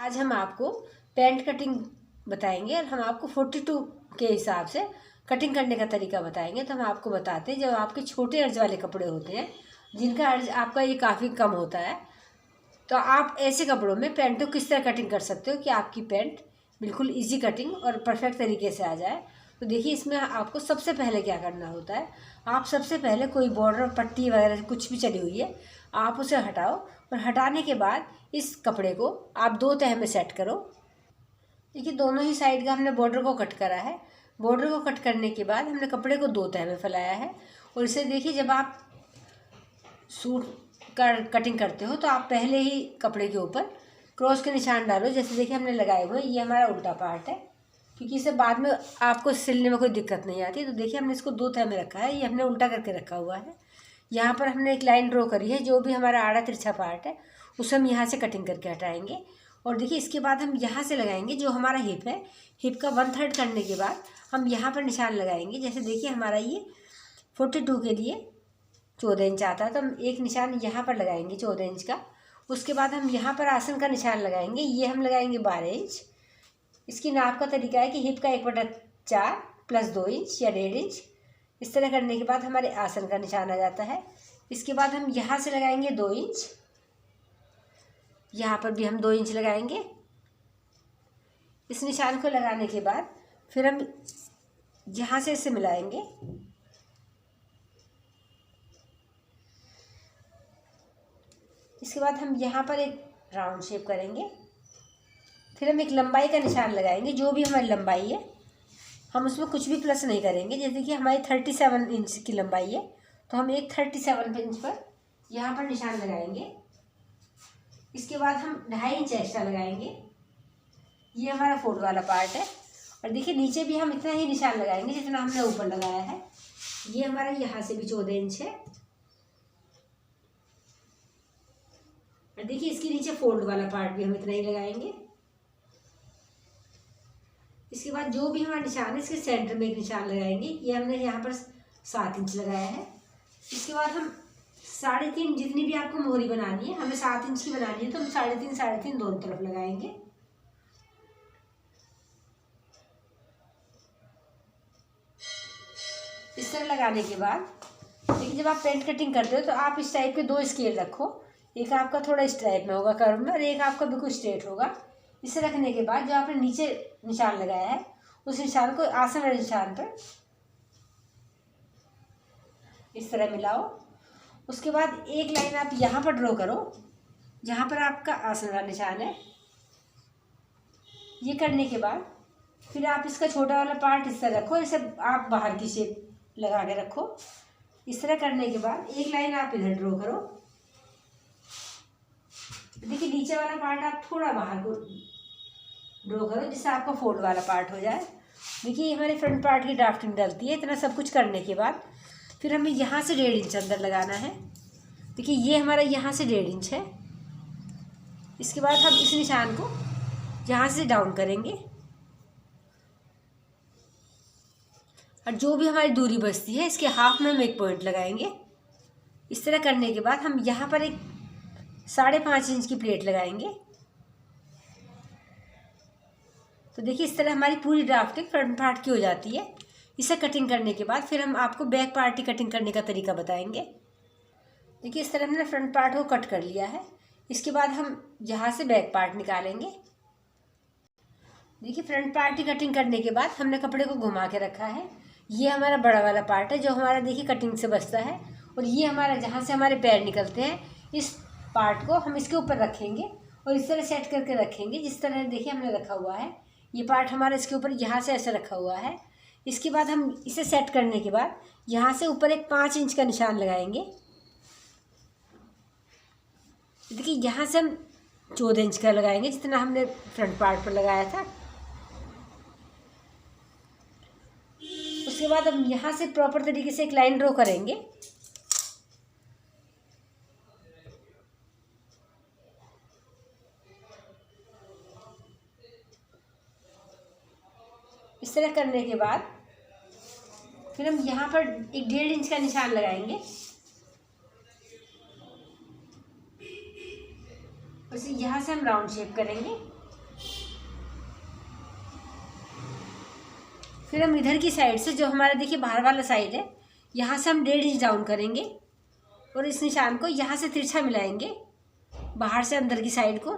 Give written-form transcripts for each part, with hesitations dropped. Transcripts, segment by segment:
आज हम आपको पैंट कटिंग बताएंगे और हम आपको 42 के हिसाब से कटिंग करने का तरीका बताएंगे। तो हम आपको बताते हैं, जब आपके छोटे अर्ज वाले कपड़े होते हैं जिनका अर्ज आपका ये काफ़ी कम होता है, तो आप ऐसे कपड़ों में पैंट को किस तरह कटिंग कर सकते हो कि आपकी पैंट बिल्कुल इजी कटिंग और परफेक्ट तरीके से आ जाए। तो देखिए, इसमें आपको सबसे पहले क्या करना होता है, आप सबसे पहले कोई बॉर्डर पट्टी वगैरह कुछ भी चली हुई है आप उसे हटाओ, और हटाने के बाद इस कपड़े को आप 2 तह में सेट करो। देखिए, दोनों ही साइड का हमने बॉर्डर को कट करा है। बॉर्डर को कट करने के बाद हमने कपड़े को 2 तह में फैलाया है। और इसे देखिए, जब आप सूट का कटिंग करते हो तो आप पहले ही कपड़े के ऊपर क्रॉस के निशान डालो। जैसे देखिए हमने लगाए हुए, ये हमारा उल्टा पार्ट है, क्योंकि इसे बाद में आपको सिलने में कोई दिक्कत नहीं आती। तो देखिए, हमने इसको 2 तह में रखा है, ये हमने उल्टा करके रखा हुआ है। यहाँ पर हमने एक लाइन ड्रॉ करी है, जो भी हमारा आड़ा तिरछा पार्ट है उसे हम यहाँ से कटिंग करके हटाएंगे। और देखिए, इसके बाद हम यहाँ से लगाएंगे जो हमारा हिप है, हिप का 1/3 करने के बाद हम यहाँ पर निशान लगाएंगे। जैसे देखिए, हमारा ये 42 के लिए 14 इंच आता है, तो हम एक निशान यहाँ पर लगाएंगे 14 इंच का। उसके बाद हम यहाँ पर आसन का निशान लगाएंगे, ये हम लगाएंगे 12 इंच। इसकी नाप का तरीका है कि हिप का 1/4 प्लस 2 इंच या 1.5 इंच। इस तरह करने के बाद हमारे आसन का निशान आ जाता है। इसके बाद हम यहाँ से लगाएंगे 2 इंच, यहाँ पर भी हम 2 इंच लगाएंगे। इस निशान को लगाने के बाद फिर हम यहाँ से इसे मिलाएंगे। इसके बाद हम यहाँ पर एक राउंड शेप करेंगे। फिर हम एक लंबाई का निशान लगाएंगे, जो भी हमारी लंबाई है हम उसमें कुछ भी प्लस नहीं करेंगे। जैसे कि हमारी 37 इंच की लंबाई है, तो हम एक 37 इंच पर यहाँ पर निशान लगाएंगे। इसके बाद हम 2.5 इंच एक्स्ट्रा लगाएंगे, ये हमारा फोल्ड वाला पार्ट है। और देखिए, नीचे भी हम इतना ही निशान लगाएंगे जितना हमने ऊपर लगाया है। ये हमारा यहाँ से भी 14 इंच है। और देखिए, इसके नीचे फोल्ड वाला पार्ट भी हम इतना ही लगाएंगे। इसके बाद जो भी हमारा निशान है, इसके सेंटर में एक निशान लगाएंगे, ये हमने यहाँ पर 7 इंच लगाया है। इसके बाद हम 3.5, जितनी भी आपको मोहरी बनानी है, हमें 7 इंच की बनानी है, तो हम 3.5 दोनों तरफ लगाएंगे। इस तरह लगाने के बाद देखिए, जब आप पेंट कटिंग करते हो तो आप इस टाइप के 2 स्केल रखो। एक आपका थोड़ा इस टाइप में होगा कर्व में, और एक आपका बिल्कुल स्ट्रेट होगा। इसे रखने के बाद जो आपने नीचे निशान लगाया है, उस निशान को आसन वाले निशान पर इस तरह मिलाओ। उसके बाद एक लाइन आप यहाँ पर ड्रॉ करो, जहाँ पर आपका आसन वाला निशान है। ये करने के बाद फिर आप इसका छोटा वाला पार्ट इस तरह रखो, इसे आप बाहर की शेप लगा के रखो। इस तरह करने के बाद एक लाइन आप इधर ड्रॉ करो। देखिए, नीचे वाला पार्ट आप थोड़ा बाहर को ड्रॉ करो, जिससे आपका फोल्ड वाला पार्ट हो जाए। देखिए, ये हमारे फ्रंट पार्ट की ड्राफ्टिंग डलती है। इतना सब कुछ करने के बाद फिर हमें यहाँ से 1.5 इंच अंदर लगाना है। देखिए, ये हमारा यहाँ से 1.5 इंच है। इसके बाद हम इस निशान को यहाँ से डाउन करेंगे, और जो भी हमारी दूरी बचती है इसके हाफ में हम एक पॉइंट लगाएंगे। इस तरह करने के बाद हम यहाँ पर एक 5.5 इंच की प्लेट लगाएंगे। तो देखिए, इस तरह हमारी पूरी ड्राफ्टिंग फ्रंट पार्ट की हो जाती है। इसे कटिंग करने के बाद फिर हम आपको बैक पार्ट की कटिंग करने का तरीका बताएंगे। देखिए, इस तरह हमने फ्रंट पार्ट को कट कर लिया है। इसके बाद हम यहाँ से बैक पार्ट निकालेंगे। देखिए, फ्रंट पार्ट की कटिंग करने के बाद हमने कपड़े को घुमा के रखा है। ये हमारा बड़ा वाला पार्ट है, जो हमारा देखिए कटिंग से बचता है। और ये हमारा जहाँ से हमारे पैर निकलते हैं, इस पार्ट को हम इसके ऊपर रखेंगे और इस तरह सेट करके रखेंगे, जिस तरह देखिए हमने रखा हुआ है। ये पार्ट हमारा इसके ऊपर यहाँ से ऐसे रखा हुआ है। इसके बाद हम इसे सेट करने के बाद यहाँ से ऊपर एक 5 इंच का निशान लगाएंगे। देखिए, यहाँ से हम 14 इंच का लगाएंगे, जितना हमने फ्रंट पार्ट पर लगाया था। उसके बाद हम यहाँ से प्रॉपर तरीके से एक लाइन ड्रॉ करेंगे। इस तरह करने के बाद फिर हम यहाँ पर एक 1.5 इंच का निशान लगाएंगे। उसे यहाँ से हम राउंड शेप करेंगे। फिर हम इधर की साइड से, जो हमारा देखिए बाहर वाला साइड है, यहाँ से हम 1.5 इंच डाउन करेंगे और इस निशान को यहाँ से तिरछा मिलाएंगे बाहर से अंदर की साइड को।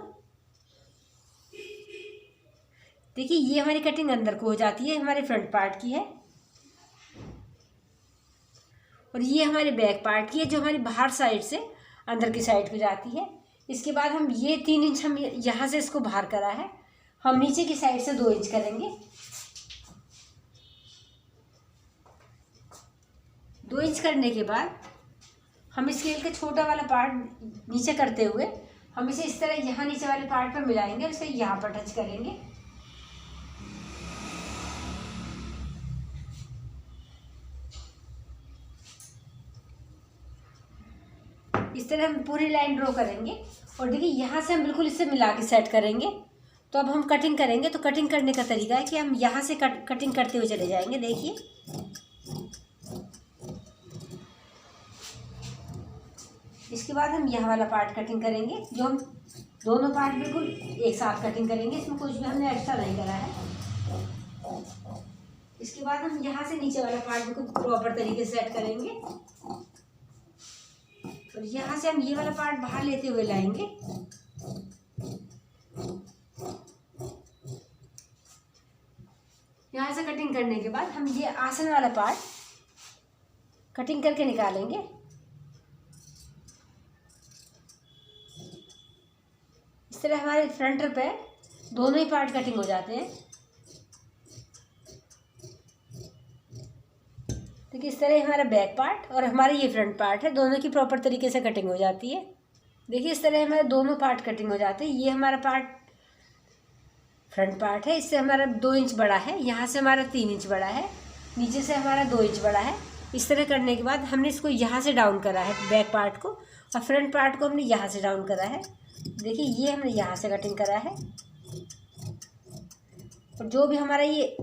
देखिए ये हमारी कटिंग अंदर को हो जाती है, हमारे फ्रंट पार्ट की है, और ये हमारे बैक पार्ट की है जो हमारी बाहर साइड से अंदर की साइड को जाती है। इसके बाद हम ये 3 इंच हम यहाँ से इसको बाहर करा है, हम नीचे की साइड से 2 इंच करेंगे। 2 इंच करने के बाद हम स्केल का छोटा वाला पार्ट नीचे करते हुए हम इसे इस तरह यहाँ नीचे वाले पार्ट पर मिलाएंगे और इसे यहाँ पर टच करेंगे। इस तरह हम पूरी लाइन ड्रॉ करेंगे और देखिए यहाँ से हम बिल्कुल इसे मिला के सेट करेंगे। तो अब हम कटिंग करेंगे, तो कटिंग करने का तरीका है कि हम यहाँ से कटिंग करते हुए चले जाएंगे। देखिए इसके बाद हम यह वाला पार्ट कटिंग करेंगे, जो हम दोनों पार्ट बिल्कुल एक साथ कटिंग करेंगे, इसमें कुछ भी हमने एक्स्ट्रा नहीं करा है। इसके बाद हम यहाँ से नीचे वाला पार्ट बिल्कुल प्रॉपर तरीके से सेट करेंगे और यहाँ से हम ये वाला पार्ट बाहर लेते हुए लाएंगे। यहाँ से कटिंग करने के बाद हम ये आसन वाला पार्ट कटिंग करके निकालेंगे। इस तरह हमारे फ्रंट और बैक दोनों ही पार्ट कटिंग हो जाते हैं। देखिए इस तरह हमारा बैक पार्ट और हमारा ये फ्रंट पार्ट है, दोनों की प्रॉपर तरीके से कटिंग हो जाती है। देखिए इस तरह हमारे दोनों पार्ट कटिंग हो जाते हैं। ये हमारा पार्ट फ्रंट पार्ट है, इससे हमारा 2 इंच बड़ा है, यहाँ से हमारा 3 इंच बड़ा है, नीचे से हमारा 2 इंच बड़ा है। इस तरह करने के बाद हमने इसको यहाँ से डाउन करा है बैक पार्ट को, और फ्रंट पार्ट को हमने यहाँ से डाउन करा है। देखिए ये हमने यहाँ से कटिंग करा है, और जो भी हमारा ये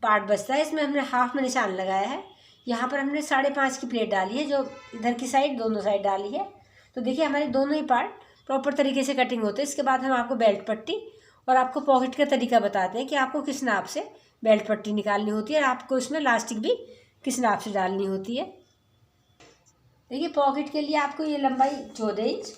पार्ट बचता है इसमें हमने हाफ में निशान लगाया है। यहाँ पर हमने 5.5 की प्लेट डाली है, जो इधर की साइड दोनों साइड डाली है। तो देखिए हमारे दोनों ही पार्ट प्रॉपर तरीके से कटिंग होते हैं। इसके बाद हम आपको बेल्ट पट्टी और आपको पॉकेट का तरीका बताते हैं कि आपको किस नाप से बेल्ट पट्टी निकालनी होती है और आपको इसमें लास्टिक भी किस नाप से डालनी होती है। देखिए पॉकेट के लिए आपको ये लंबाई 14 इंच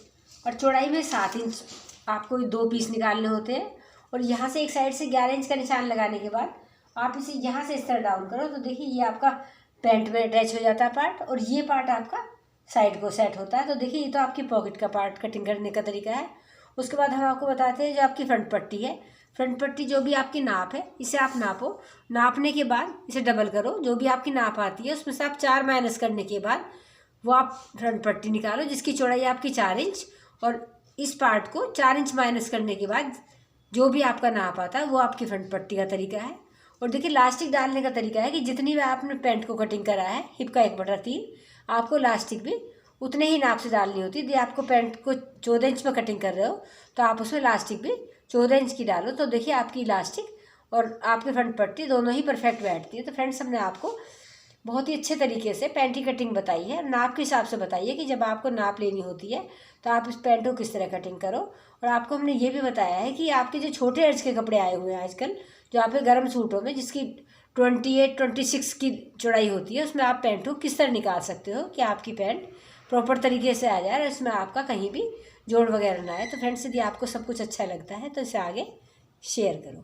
और चौड़ाई में 7 इंच आपको 2 पीस निकालने होते हैं। और यहाँ से एक साइड से 11 इंच का निशान लगाने के बाद आप इसे यहाँ से इस तरह डाउन करो, तो देखिए ये आपका पैंट में अटैच हो जाता है पार्ट, और ये पार्ट आपका साइड को सेट होता है। तो देखिए ये तो आपकी पॉकेट का पार्ट कटिंग करने का तरीका है। उसके बाद हम आपको बताते हैं जो आपकी फ्रंट पट्टी है। फ्रंट पट्टी जो भी आपकी नाप है इसे आप नापो, नापने के बाद इसे डबल करो, जो भी आपकी नाप आती है उसमें से आप 4 माइनस करने के बाद वो आप फ्रंट पट्टी निकालो, जिसकी चौड़ाई आपकी 4 इंच, और इस पार्ट को 4 इंच माइनस करने के बाद जो भी आपका नाप आता है वो आपकी फ्रंट पट्टी का तरीका है। और देखिए लास्टिक डालने का तरीका है कि जितनी भी आपने पैंट को कटिंग करा है हिप का 1/3, आपको लास्टिक भी उतने ही नाप से डालनी होती है। यदि आपको पैंट को 14 इंच में कटिंग कर रहे हो तो आप उसमें लास्टिक भी 14 इंच की डालो। तो देखिए आपकी लास्टिक और आपकी फ्रंट पट्टी दोनों ही परफेक्ट बैठती है। तो फ्रेंड्स हमने आपको बहुत ही अच्छे तरीके से पैंट की कटिंग बताई है। नाप के हिसाब से बताइए कि जब आपको नाप लेनी होती है तो आप इस पैंट को किस तरह कटिंग करो। और आपको हमने ये भी बताया है कि आपके जो छोटे अर्ज के कपड़े आए हुए हैं आजकल, जो आपके गर्म सूटों में जिसकी 28-26 की चौड़ाई होती है, उसमें आप पैंट को किस तरह निकाल सकते हो कि आपकी पैंट प्रॉपर तरीके से आ जाए और इसमें आपका कहीं भी जोड़ वगैरह ना आए। तो फ्रेंड्स यदि आपको सब कुछ अच्छा लगता है तो इसे आगे शेयर करो।